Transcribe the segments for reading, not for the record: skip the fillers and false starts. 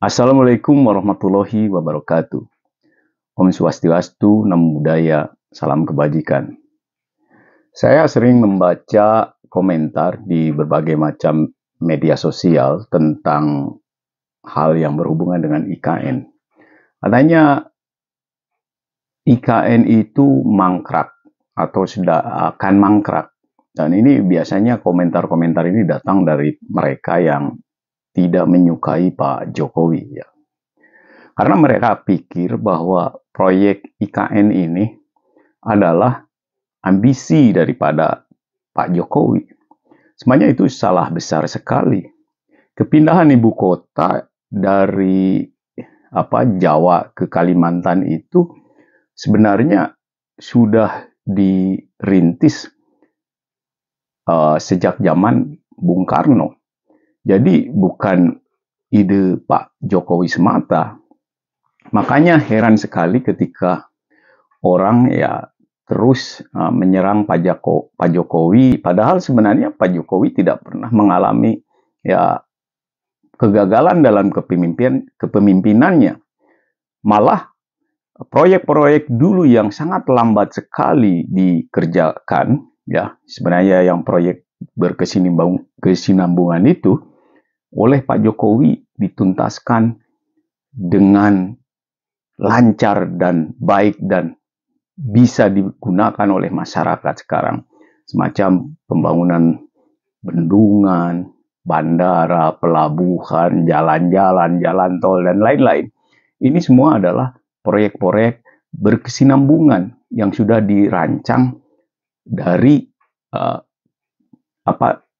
Assalamualaikum warahmatullahi wabarakatuh. Om Swastiastu, Namo Buddhaya, salam kebajikan. Saya sering membaca komentar di berbagai macam media sosial tentang hal yang berhubungan dengan IKN. Katanya IKN itu mangkrak atau sudah akan mangkrak. Dan ini biasanya komentar-komentar ini datang dari mereka yang tidak menyukai Pak Jokowi, ya. Karena mereka pikir bahwa proyek IKN ini adalah ambisi daripada Pak Jokowi. Sebenarnya itu salah besar sekali. Kepindahan ibu kota dari Jawa ke Kalimantan itu sebenarnya sudah dirintis sejak zaman Bung Karno. Jadi bukan ide Pak Jokowi semata. Makanya heran sekali ketika orang terus menyerang Pak Jokowi, padahal sebenarnya Pak Jokowi tidak pernah mengalami kegagalan dalam kepemimpinannya. Malah proyek-proyek dulu yang sangat lambat sekali dikerjakan, sebenarnya yang proyek berkesinambungan itu oleh Pak Jokowi dituntaskan dengan lancar dan baik dan bisa digunakan oleh masyarakat sekarang. Semacam pembangunan bendungan, bandara, pelabuhan, jalan-jalan, jalan tol, dan lain-lain. Ini semua adalah proyek-proyek berkesinambungan yang sudah dirancang dari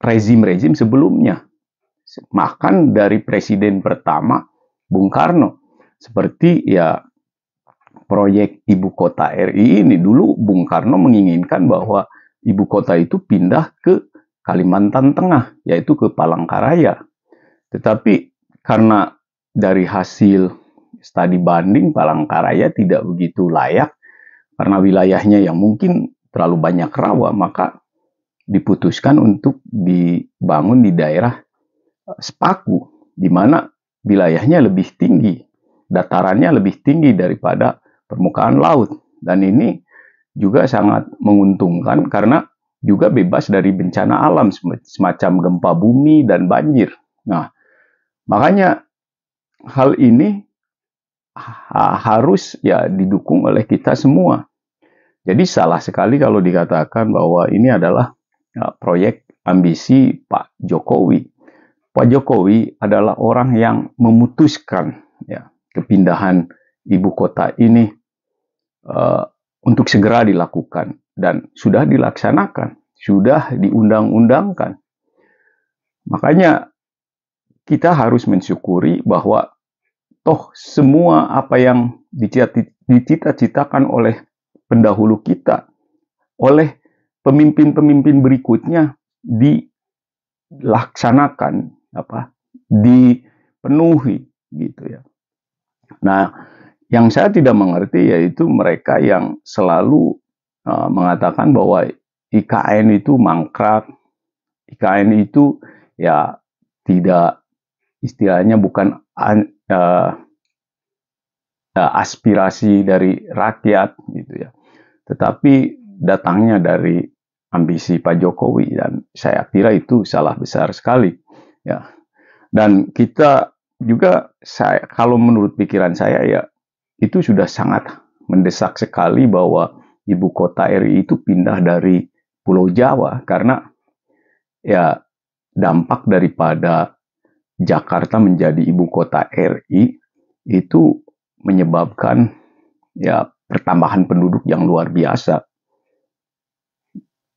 rezim-rezim sebelumnya. Bahkan dari presiden pertama Bung Karno, seperti proyek ibu kota RI ini. Dulu Bung Karno menginginkan bahwa ibu kota itu pindah ke Kalimantan Tengah, yaitu ke Palangkaraya. Tetapi karena dari hasil studi banding Palangkaraya tidak begitu layak karena wilayahnya yang mungkin terlalu banyak rawa, maka diputuskan untuk dibangun di daerah Sepaku, di mana wilayahnya lebih tinggi, datarannya lebih tinggi daripada permukaan laut. Dan ini juga sangat menguntungkan karena juga bebas dari bencana alam semacam gempa bumi dan banjir. Nah, makanya hal ini harus didukung oleh kita semua. Jadi salah sekali kalau dikatakan bahwa ini adalah proyek ambisi Pak Jokowi. Pak Jokowi adalah orang yang memutuskan kepindahan ibu kota ini untuk segera dilakukan dan sudah dilaksanakan, sudah diundang-undangkan. Makanya kita harus mensyukuri bahwa toh semua apa yang dicita-citakan oleh pendahulu kita, oleh pemimpin-pemimpin berikutnya dilaksanakan, dipenuhi gitu ya. Nah, yang saya tidak mengerti yaitu mereka yang selalu mengatakan bahwa IKN itu mangkrak, IKN itu tidak, istilahnya bukan aspirasi dari rakyat gitu ya, tetapi datangnya dari ambisi Pak Jokowi, dan saya kira itu salah besar sekali ya. Dan kita juga, kalau menurut pikiran saya itu sudah sangat mendesak sekali bahwa ibu kota RI itu pindah dari Pulau Jawa, karena dampak daripada Jakarta menjadi ibu kota RI itu menyebabkan pertambahan penduduk yang luar biasa.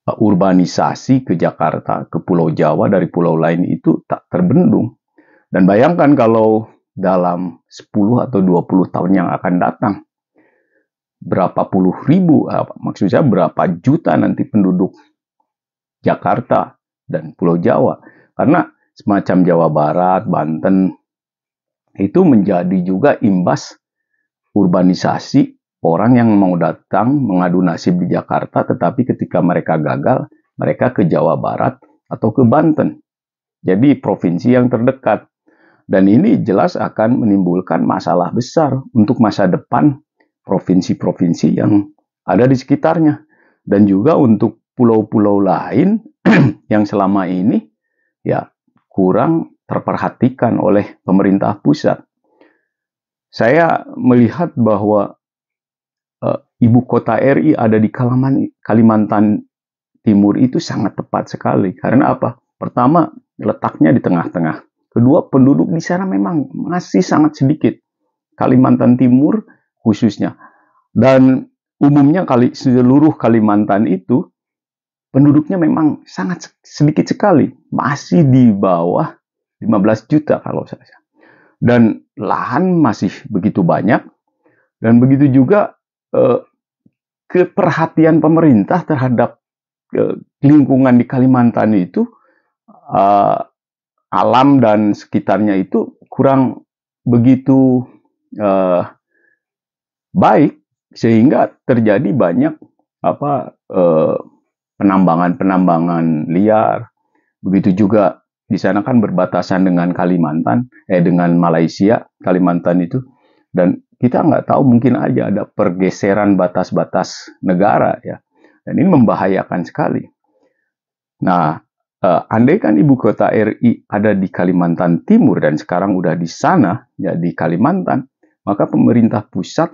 Urbanisasi ke Jakarta, ke Pulau Jawa dari pulau lain itu tak terbendung. Dan bayangkan kalau dalam 10 atau 20 tahun yang akan datang, berapa puluh ribu, maksud saya berapa juta nanti penduduk Jakarta dan Pulau Jawa. Karena semacam Jawa Barat, Banten, itu menjadi juga imbas urbanisasi orang yang mau datang mengadu nasib di Jakarta, tetapi ketika mereka gagal, mereka ke Jawa Barat atau ke Banten. Jadi provinsi yang terdekat. Dan ini jelas akan menimbulkan masalah besar untuk masa depan provinsi-provinsi yang ada di sekitarnya. Dan juga untuk pulau-pulau lain yang selama ini ya kurang terperhatikan oleh pemerintah pusat. Saya melihat bahwa ibu kota RI ada di Kalimantan Timur itu sangat tepat sekali. Karena apa? Pertama, letaknya di tengah-tengah. Kedua, penduduk di sana memang masih sangat sedikit. Kalimantan Timur khususnya. Dan umumnya seluruh Kalimantan itu penduduknya memang sangat sedikit sekali. Masih di bawah 15 juta kalau saya. Dan lahan masih begitu banyak. Dan begitu juga keperhatian pemerintah terhadap lingkungan di Kalimantan itu, alam dan sekitarnya itu kurang begitu baik, sehingga terjadi banyak penambangan liar. Begitu juga di sana kan berbatasan dengan dengan Malaysia, Kalimantan itu. Dan kita nggak tahu, mungkin aja ada pergeseran batas-batas negara ya. Dan ini membahayakan sekali. Nah, andai kan ibu kota RI ada di Kalimantan Timur dan sekarang udah di sana, ya di Kalimantan, maka pemerintah pusat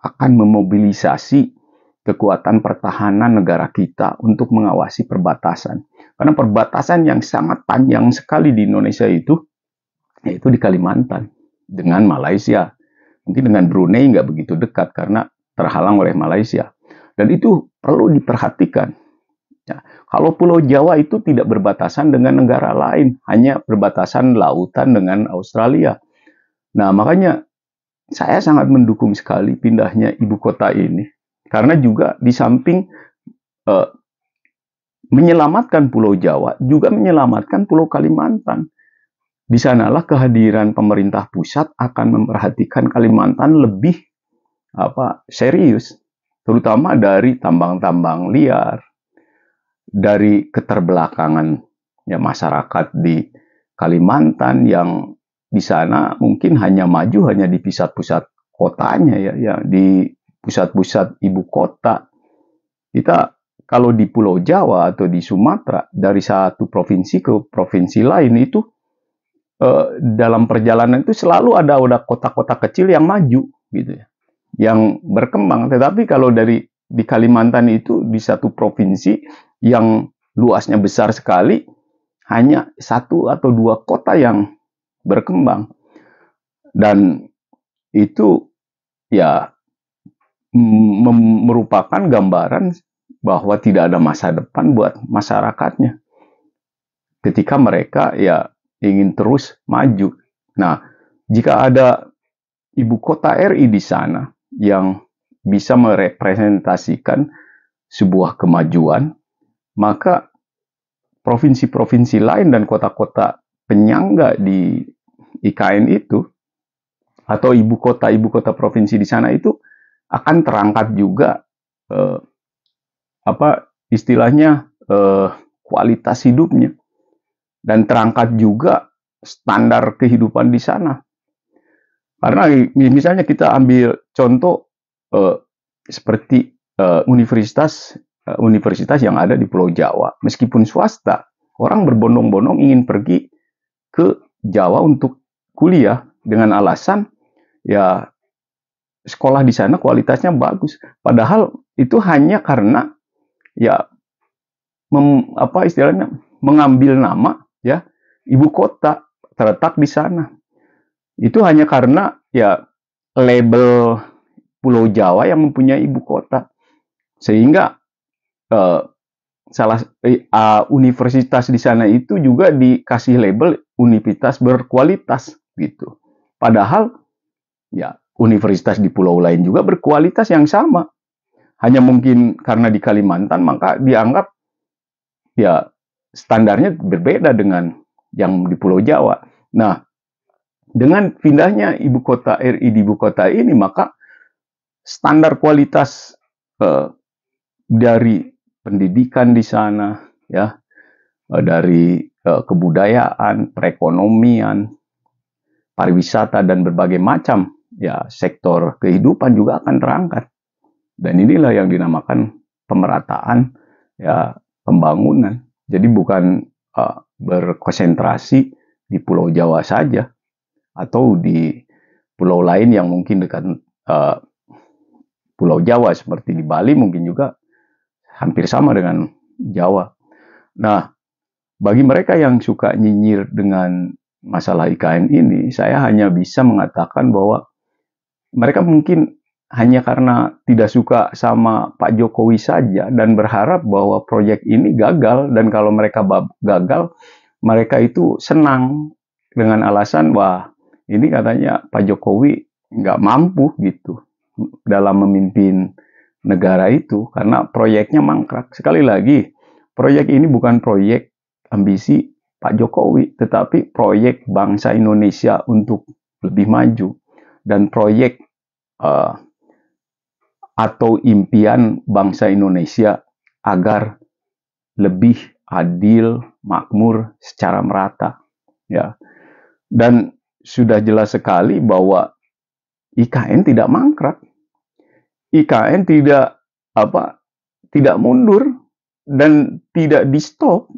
akan memobilisasi kekuatan pertahanan negara kita untuk mengawasi perbatasan. Karena perbatasan yang sangat panjang sekali di Indonesia itu, yaitu di Kalimantan dengan Malaysia. Mungkin dengan Brunei nggak begitu dekat karena terhalang oleh Malaysia. Dan itu perlu diperhatikan. Ya, kalau Pulau Jawa itu tidak berbatasan dengan negara lain, hanya berbatasan lautan dengan Australia. Nah, makanya saya sangat mendukung sekali pindahnya ibu kota ini. Karena juga di samping menyelamatkan Pulau Jawa, juga menyelamatkan Pulau Kalimantan. Di sanalah kehadiran pemerintah pusat akan memperhatikan Kalimantan lebih serius, terutama dari tambang-tambang liar, dari keterbelakangan ya masyarakat di Kalimantan yang di sana mungkin hanya maju hanya di pusat-pusat kotanya ya di pusat-pusat ibu kota. Kita kalau di Pulau Jawa atau di Sumatera dari satu provinsi ke provinsi lain itu dalam perjalanan itu selalu ada kota-kota kecil yang maju gitu ya, yang berkembang. Tetapi kalau di Kalimantan itu di satu provinsi yang luasnya besar sekali, hanya satu atau dua kota yang berkembang. Dan itu ya merupakan gambaran bahwa tidak ada masa depan buat masyarakatnya ketika mereka ya ingin terus maju. Nah, jika ada ibu kota RI di sana yang bisa merepresentasikan sebuah kemajuan, maka provinsi-provinsi lain dan kota-kota penyangga di IKN itu atau ibu kota provinsi di sana itu akan terangkat juga kualitas hidupnya, dan terangkat juga standar kehidupan di sana. Karena misalnya kita ambil contoh seperti universitas yang ada di Pulau Jawa, meskipun swasta, orang berbondong-bondong ingin pergi ke Jawa untuk kuliah dengan alasan ya sekolah di sana kualitasnya bagus. Padahal itu hanya karena ya mengambil nama ya ibu kota terletak di sana. Itu hanya karena ya label Pulau Jawa yang mempunyai ibu kota, sehingga universitas di sana itu juga dikasih label universitas berkualitas gitu. Padahal ya universitas di pulau lain juga berkualitas yang sama. Hanya mungkin karena di Kalimantan maka dianggap ya standarnya berbeda dengan yang di Pulau Jawa. Nah, dengan pindahnya ibu kota RI di ibu kota ini, maka standar kualitas dari pendidikan di sana, ya, dari kebudayaan, perekonomian, pariwisata dan berbagai macam ya sektor kehidupan juga akan terangkat. Dan inilah yang dinamakan pemerataan ya pembangunan. Jadi bukan berkonsentrasi di Pulau Jawa saja atau di pulau lain yang mungkin dekat Pulau Jawa seperti di Bali mungkin juga hampir sama dengan Jawa. Nah, bagi mereka yang suka nyinyir dengan masalah IKN ini, saya hanya bisa mengatakan bahwa mereka mungkin hanya karena tidak suka sama Pak Jokowi saja dan berharap bahwa proyek ini gagal, dan kalau mereka gagal, mereka itu senang dengan alasan wah ini katanya Pak Jokowi nggak mampu gitu dalam memimpin negara itu karena proyeknya mangkrak. Sekali lagi, proyek ini bukan proyek ambisi Pak Jokowi, tetapi proyek bangsa Indonesia untuk lebih maju dan proyek atau impian bangsa Indonesia agar lebih adil, makmur secara merata. Ya, dan sudah jelas sekali bahwa IKN tidak mangkrak, IKN tidak mundur dan tidak di stop,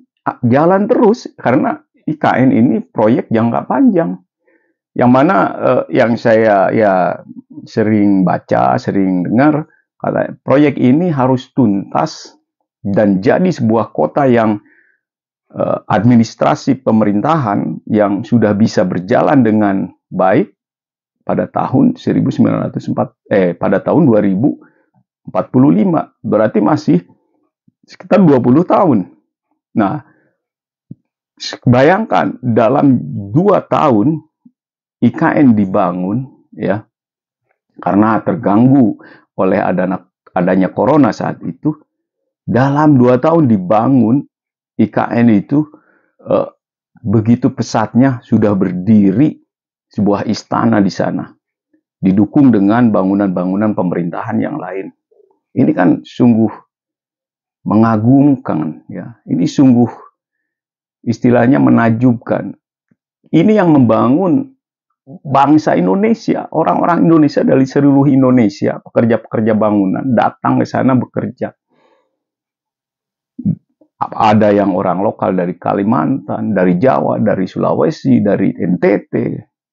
jalan terus karena IKN ini proyek jangka panjang. Yang mana yang saya ya sering baca, sering dengar, kata proyek ini harus tuntas dan jadi sebuah kota yang administrasi pemerintahan yang sudah bisa berjalan dengan baik pada tahun 2045. Berarti masih sekitar 20 tahun. Nah, bayangkan dalam 2 tahun IKN dibangun ya karena terganggu oleh adanya corona saat itu. Dalam 2 tahun dibangun IKN itu begitu pesatnya sudah berdiri sebuah istana di sana, didukung dengan bangunan-bangunan pemerintahan yang lain. Ini kan sungguh mengagumkan ya. Ini sungguh istilahnya menakjubkan. Ini yang membangun bangsa Indonesia, orang-orang Indonesia dari seluruh Indonesia, pekerja-pekerja bangunan datang ke sana bekerja. Ada yang orang lokal dari Kalimantan, dari Jawa, dari Sulawesi, dari NTT,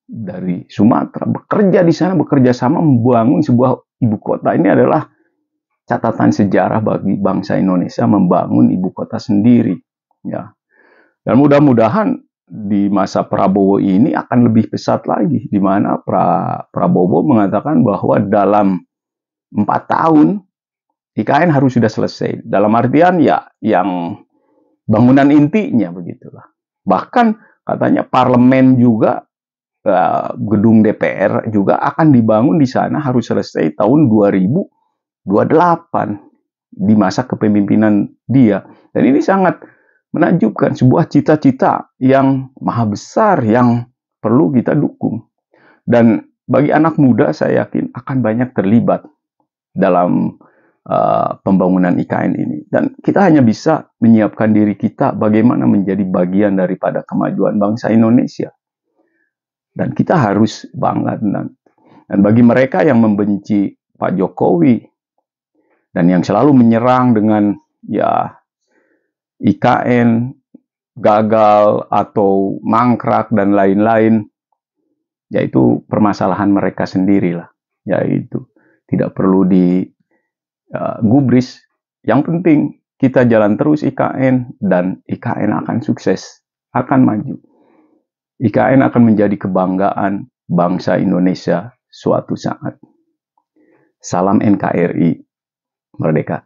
dari Sumatera, bekerja di sana, bekerja sama membangun sebuah ibu kota. Ini adalah catatan sejarah bagi bangsa Indonesia membangun ibu kota sendiri. Ya. Dan mudah-mudahan di masa Prabowo ini akan lebih pesat lagi, di mana Prabowo mengatakan bahwa dalam 4 tahun IKN harus sudah selesai. Dalam artian ya yang bangunan intinya begitulah. Bahkan katanya parlemen juga, gedung DPR juga akan dibangun di sana harus selesai tahun 2028 di masa kepemimpinan dia. Dan ini sangat menakjubkan, sebuah cita-cita yang maha besar yang perlu kita dukung. Dan bagi anak muda saya yakin akan banyak terlibat dalam pembangunan IKN ini. Dan kita hanya bisa menyiapkan diri kita bagaimana menjadi bagian daripada kemajuan bangsa Indonesia. Dan kita harus bangga. Dan bagi mereka yang membenci Pak Jokowi dan yang selalu menyerang dengan ya IKN gagal atau mangkrak dan lain-lain, yaitu permasalahan mereka sendirilah. Yaitu tidak perlu digubris. Yang penting kita jalan terus IKN dan IKN akan sukses, akan maju. IKN akan menjadi kebanggaan bangsa Indonesia suatu saat. Salam NKRI, merdeka.